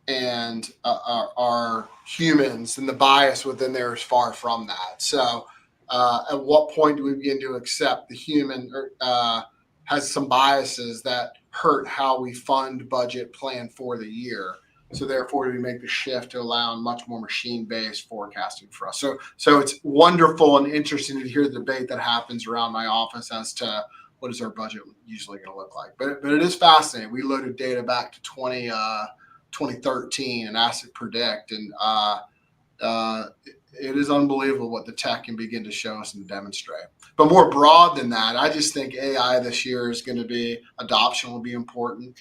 And our humans and the bias within there is far from that. So at what point do we begin to accept the human has some biases that hurt how we fund, budget, plan for the year? So therefore, we make the shift to allow much more machine-based forecasting for us. So it's wonderful and interesting to hear the debate that happens around my office as to what is our budget usually going to look like. But it is fascinating. We loaded data back to 2013 and asked it to predict, and it is unbelievable what the tech can begin to show us and demonstrate. But more broad than that, I just think AI this year is going to be adoption will be important.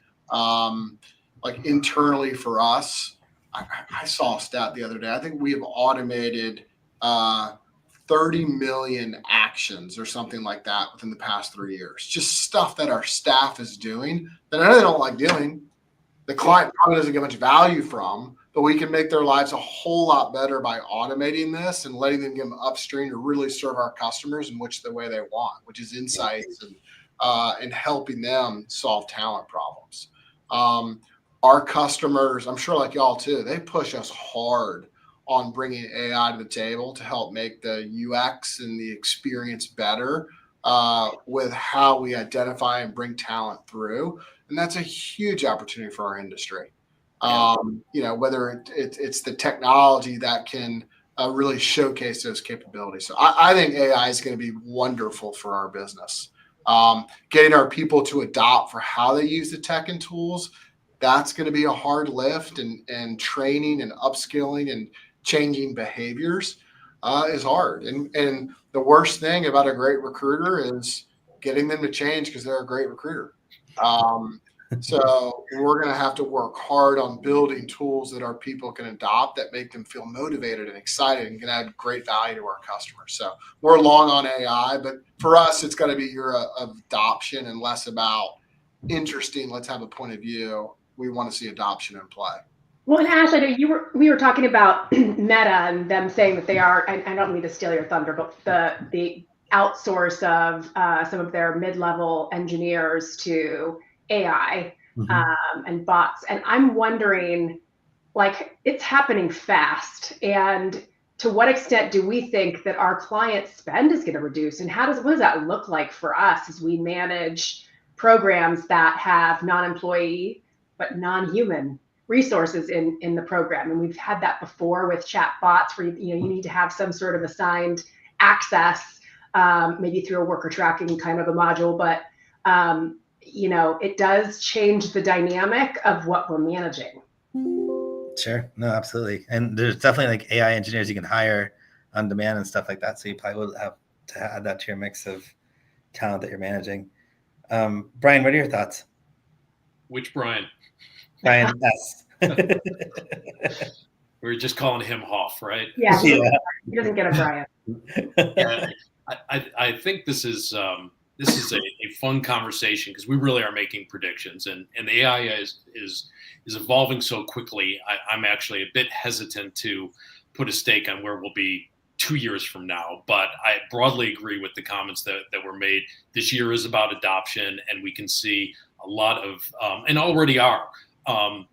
Like internally for us, I saw a stat the other day. I think we have automated 30 million actions or something like that within the past 3 years. Just stuff that our staff is doing that I know they don't like doing. The client probably doesn't get much value from, but we can make their lives a whole lot better by automating this and letting them get upstream to really serve our customers in the way they want, which is insights and helping them solve talent problems. Our customers, I'm sure like y'all too, they push us hard on bringing AI to the table to help make the UX and the experience better with how we identify and bring talent through. And that's a huge opportunity for our industry. Whether it's the technology that can really showcase those capabilities. So I think AI is going to be wonderful for our business. Getting our people to adopt for how they use the tech and tools, that's going to be a hard lift, and training and upskilling and changing behaviors is hard. And the worst thing about a great recruiter is getting them to change because they're a great recruiter. So we're going to have to work hard on building tools that our people can adopt that make them feel motivated and excited and can add great value to our customers. So we're long on AI, but for us, it's got to be your adoption and less about interesting. Let's have a point of view. We want to see adoption in play. Well, and Ash, I know we were talking about Meta and them saying that they are, I don't mean to steal your thunder, but the outsource of some of their mid-level engineers to AI and bots. And I'm wondering, like, it's happening fast. And to what extent do we think that our client spend is going to reduce? And what does that look like for us as we manage programs that have non-employee but non-human resources in the program? And we've had that before with chat bots where you need to have some sort of assigned access, maybe through a worker tracking kind of a module, but it does change the dynamic of what we're managing. Sure. No, absolutely. And there's definitely like AI engineers you can hire on demand and stuff like that. So you probably will have to add that to your mix of talent that you're managing. Brian, what are your thoughts? Which Brian? Brian S. We were just calling him Hoff, right? Yeah, he doesn't get a Brian. I think this is a fun conversation because we really are making predictions, and the AI is evolving so quickly. I'm actually a bit hesitant to put a stake on where we'll be 2 years from now. But I broadly agree with the comments that were made. This year is about adoption, and we can see a lot of, and already are,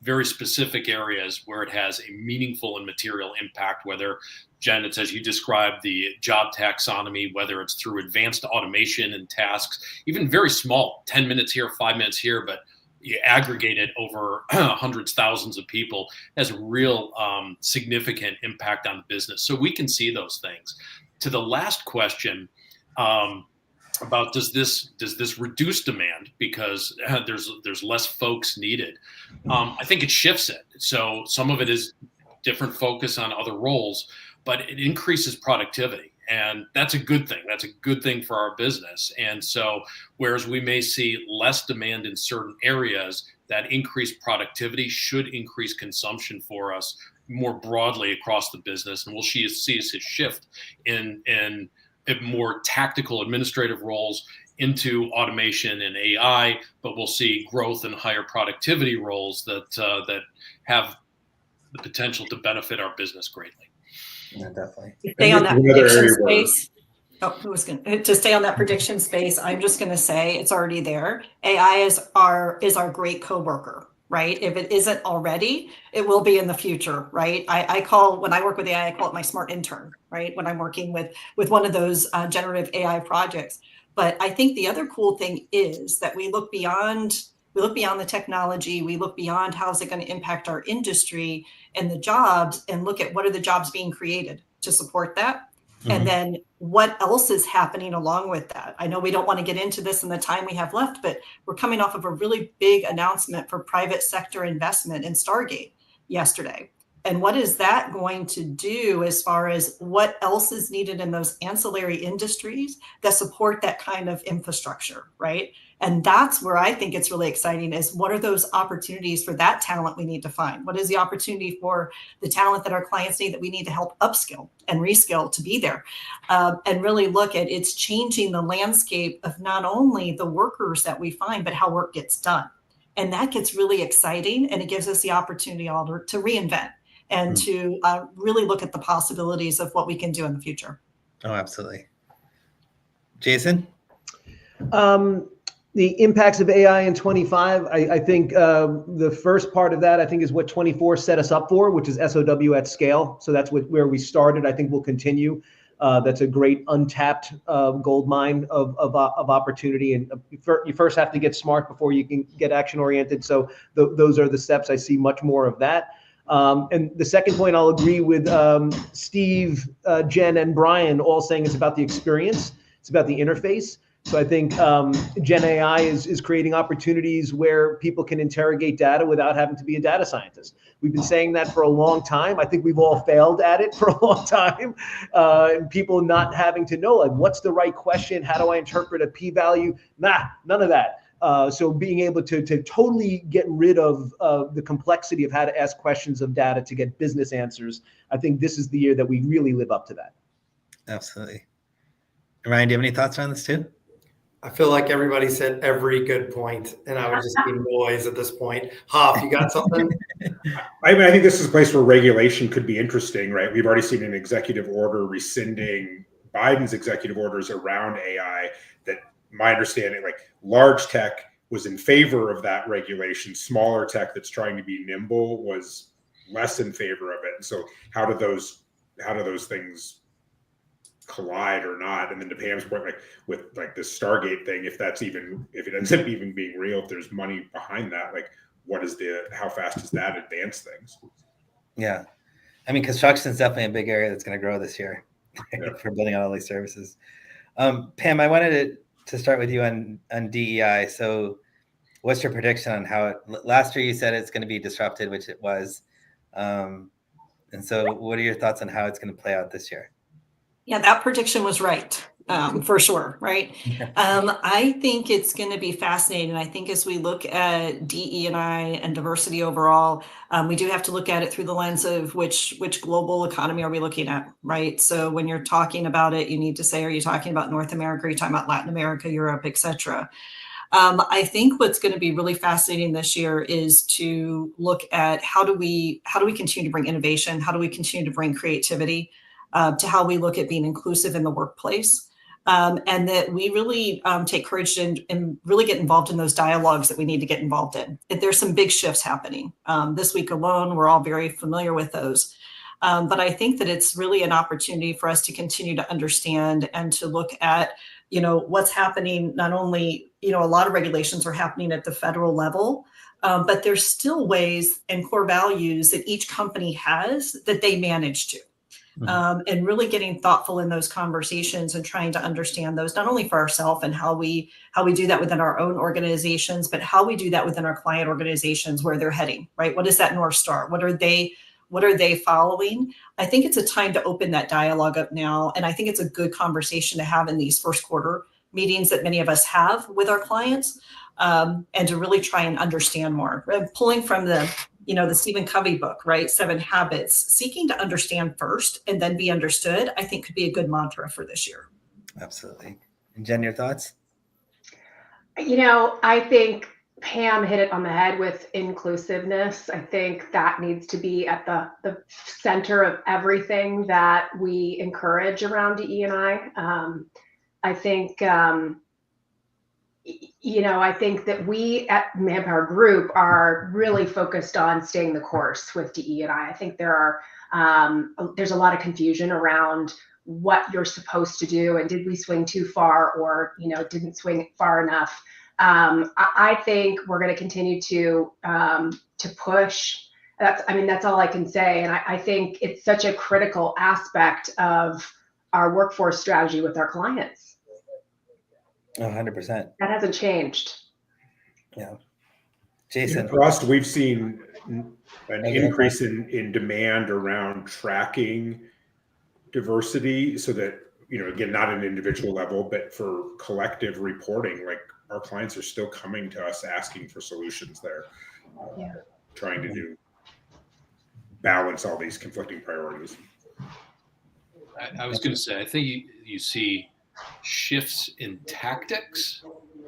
very specific areas where it has a meaningful and material impact, whether, Jen, it's as you described, the job taxonomy, whether it's through advanced automation and tasks, even very small, 10 minutes here, 5 minutes here, but you aggregate it over hundreds, thousands of people, has a real significant impact on the business. So we can see those things. To the last question, about does this reduce demand because there's less folks needed? I think it shifts it. So some of it is different focus on other roles, but it increases productivity, and that's a good thing. That's a good thing for our business. And so whereas we may see less demand in certain areas, that increased productivity should increase consumption for us more broadly across the business, and we'll see a shift in more tactical administrative roles into automation and AI, but we'll see growth in higher productivity roles that have the potential to benefit our business greatly. Yeah, definitely. To stay on that Another prediction area where- space. Oh, who was going to stay on that prediction space? I'm just going to say it's already there. AI is our great coworker, right? If it isn't already, it will be in the future, right? When I work with AI, I call it my smart intern, right? When I'm working with one of those generative AI projects. But I think the other cool thing is that we look beyond the technology, we look beyond how is it going to impact our industry and the jobs, and look at what are the jobs being created to support that. Mm-hmm. And then what else is happening along with that? I know we don't want to get into this in the time we have left, but we're coming off of a really big announcement for private sector investment in Stargate yesterday. And what is that going to do as far as what else is needed in those ancillary industries that support that kind of infrastructure, right? And that's where I think it's really exciting, is what are those opportunities for that talent we need to find? What is the opportunity for the talent that our clients need that we need to help upskill and reskill to be there? And really look at, it's changing the landscape of not only the workers that we find, but how work gets done. And that gets really exciting, and it gives us the opportunity to reinvent and to really look at the possibilities of what we can do in the future. Oh, absolutely. Jason? The impacts of AI in 25, I think the first part of that, I think, is what 24 set us up for, which is SOW at scale. So that's where we started. I think we'll continue. That's a great untapped gold mine of opportunity. And you first have to get smart before you can get action oriented. So those are the steps. I see much more of that. And the second point, I'll agree with Steve, Jen, and Brian all saying it's about the experience. It's about the interface. So I think Gen AI is creating opportunities where people can interrogate data without having to be a data scientist. We've been saying that for a long time. I think we've all failed at it for a long time. And people not having to know, like, what's the right question? How do I interpret a p-value? None of that. So being able to totally get rid of the complexity of how to ask questions of data to get business answers, I think this is the year that we really live up to that. Absolutely. Ryan, do you have any thoughts on this too? I feel like everybody said every good point, and I would just be noise at this point. Hoff, you got something? I mean, I think this is a place where regulation could be interesting, right? We've already seen an executive order rescinding Biden's executive orders around AI. That, my understanding, like, large tech was in favor of that regulation. Smaller tech that's trying to be nimble was less in favor of it. And so how do those things collide or not? And then to Pam's point, like with like this Stargate thing, if it ends up even being real, if there's money behind that, like how fast does that advance things? Yeah. I mean, construction is definitely a big area that's going to grow this year for building out all these services. Pam, I wanted to start with you on DEI. So what's your prediction on how last year you said it's going to be disrupted, which it was. And so what are your thoughts on how it's going to play out this year? Yeah, that prediction was right, for sure, right? I think it's going to be fascinating. I think as we look at DE&I and diversity overall, we do have to look at it through the lens of which global economy are we looking at, right? So when you're talking about it, you need to say, are you talking about North America? Are you talking about Latin America, Europe, et cetera? I think what's going to be really fascinating this year is to look at how do we continue to bring innovation? How do we continue to bring creativity? to how we look at being inclusive in the workplace. And that we really take courage and really get involved in those dialogues that we need to get involved in. There's some big shifts happening. This week alone, we're all very familiar with those. But I think that it's really an opportunity for us to continue to understand and to look at, what's happening. Not only, a lot of regulations are happening at the federal level, but there's still ways and core values that each company has that they manage to. And really getting thoughtful in those conversations and trying to understand those, not only for ourselves and how we do that within our own organizations, but how we do that within our client organizations, where they're heading, right? What is that North Star? What are they following? I think it's a time to open that dialogue up now. And I think it's a good conversation to have in these first quarter meetings that many of us have with our clients, and to really try and understand more. Pulling from the Stephen Covey book, right? 7 Habits, seeking to understand first and then be understood, I think could be a good mantra for this year. Absolutely. And Jen, your thoughts? I think Pam hit it on the head with inclusiveness. I think that needs to be at the center of everything that we encourage around DE&I. I think, I think that we at Manpower Group are really focused on staying the course with DE&I. I think there's a lot of confusion around what you're supposed to do, and did we swing too far, or didn't swing far enough. I think we're going to continue to push. That's all I can say. And I think it's such a critical aspect of our workforce strategy with our clients. 100%. That hasn't changed. Yeah. Jason. For us, we've seen an increase in demand around tracking diversity, so that, again, not at an individual level, but for collective reporting. Like, our clients are still coming to us asking for solutions there. Trying to balance all these conflicting priorities. I was going to say, I think you see shifts in tactics,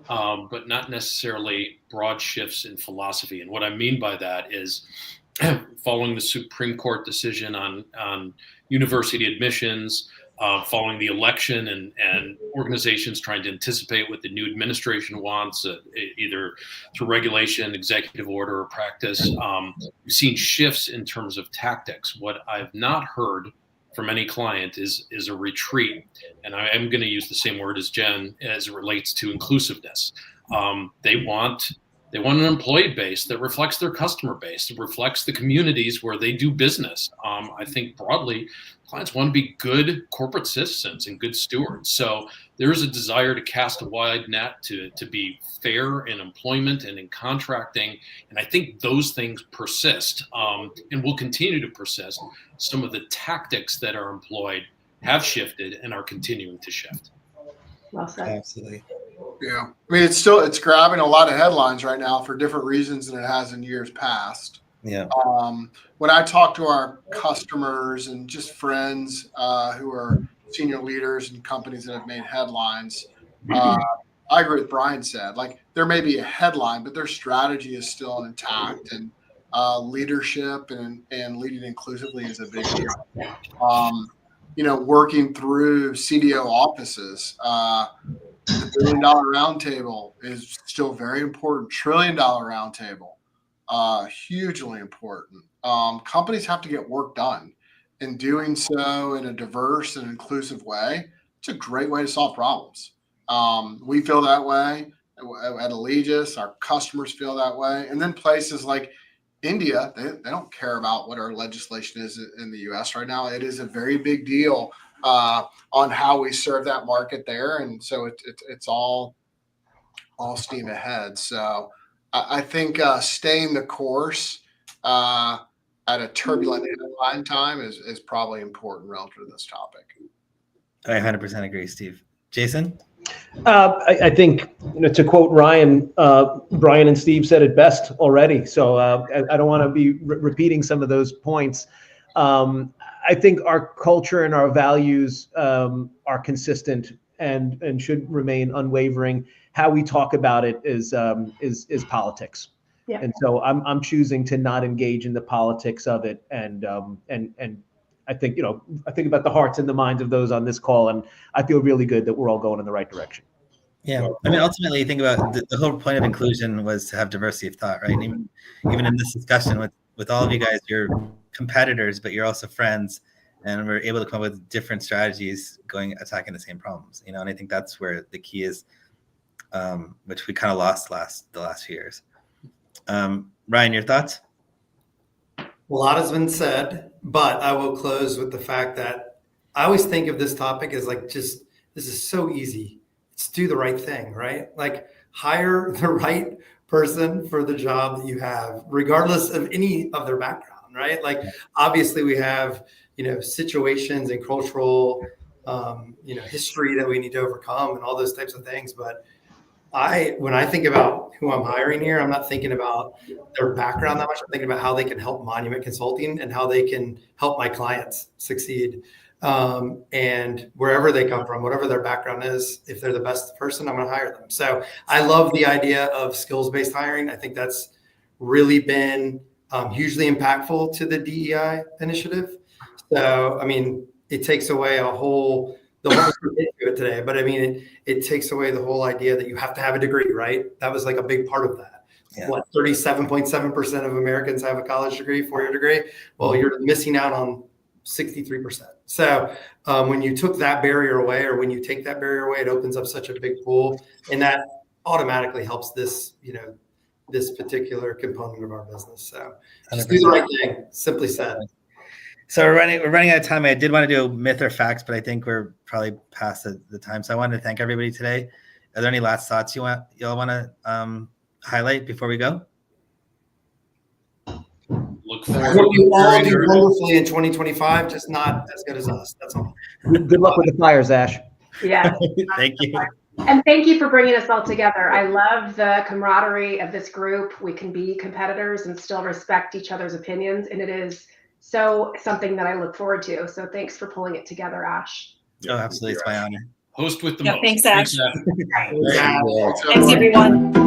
but not necessarily broad shifts in philosophy. And what I mean by that is, following the Supreme Court decision on university admissions, following the election, and organizations trying to anticipate what the new administration wants, either through regulation, executive order, or practice. We've seen shifts in terms of tactics. What I've not heard from any client is a retreat. And I am going to use the same word as Jen as it relates to inclusiveness. They want an employee base that reflects their customer base, that reflects the communities where they do business. I think broadly, clients want to be good corporate citizens and good stewards. So there's a desire to cast a wide net, to be fair in employment and in contracting. And I think those things persist, and will continue to persist. Some of the tactics that are employed have shifted and are continuing to shift. Well said. Absolutely. Yeah. It's grabbing a lot of headlines right now for different reasons than it has in years past. Yeah. When I talk to our customers and just friends who are senior leaders in companies that have made headlines, I agree with Brian said. Like, there may be a headline, but their strategy is still intact, and leadership and leading inclusively is a big deal. Working through CDO offices, the $1 billion roundtable is still very important. $1 trillion roundtable, hugely important. Companies have to get work done, and doing so in a diverse and inclusive way, it's a great way to solve problems. We feel that way at Allegis. Our customers feel that way. And then places like India, they don't care about what our legislation is in the U.S. right now. It is a very big deal on how we serve that market there. And so it's all steam ahead. So I think staying the course at a turbulent headline time is probably important relative to this topic. I 100% agree, Steve. Jason? I think, to quote Ryan, Brian and Steve said it best already. So I don't want to be repeating some of those points. I think our culture and our values are consistent and should remain unwavering. How we talk about it is politics. Yeah. And so I'm choosing to not engage in the politics of it, and I think about the hearts and the minds of those on this call, and I feel really good that we're all going in the right direction. Yeah, I mean, ultimately, think about the whole point of inclusion was to have diversity of thought, right? And even in this discussion with all of you guys, you're competitors, but you're also friends, and we're able to come up with different strategies attacking the same problems, and I think that's where the key is, which we kind of lost the last few years. Ryan, your thoughts? A lot has been said, but I will close with the fact that I always think of this topic as like, this is so easy. Let's do the right thing, right? Like hire the right person for the job that you have, regardless of any of their background, right? Like obviously we have, situations and cultural, history that we need to overcome and all those types of things. But when I think about who I'm hiring here, I'm not thinking about their background that much. I'm thinking about how they can help Monument Consulting and how they can help my clients succeed. And wherever they come from, whatever their background is, if they're the best person, I'm going to hire them. So I love the idea of skills-based hiring. I think that's really been hugely impactful to the DEI initiative. So, I mean, it takes away the whole into it today, but I mean, it takes away the whole idea that you have to have a degree, right? That was like a big part of that. Yeah. What, 37.7% of Americans have a college degree, 4-year degree? Well, you're missing out on 63%. So when you took that barrier away, or when you take that barrier away, it opens up such a big pool, and that automatically helps this, this particular component of our business. So just 100%. Do the right thing, simply said. So we're running out of time. I did want to do myth or facts, but I think we're probably past the time. So I wanted to thank everybody today. Are there any last thoughts y'all want to highlight before we go? Look forward. I hope you all do wonderfully in 2025, just not as good as us. That's all. Good luck with the fires, Ash. Yeah. Thank you. And thank you for bringing us all together. I love the camaraderie of this group. We can be competitors and still respect each other's opinions, and it is something that I look forward to. So thanks for pulling it together, Ash. Oh, absolutely. It's my honor. Host with the Yeah, most. thanks, Ash. Thanks, Thanks, everyone.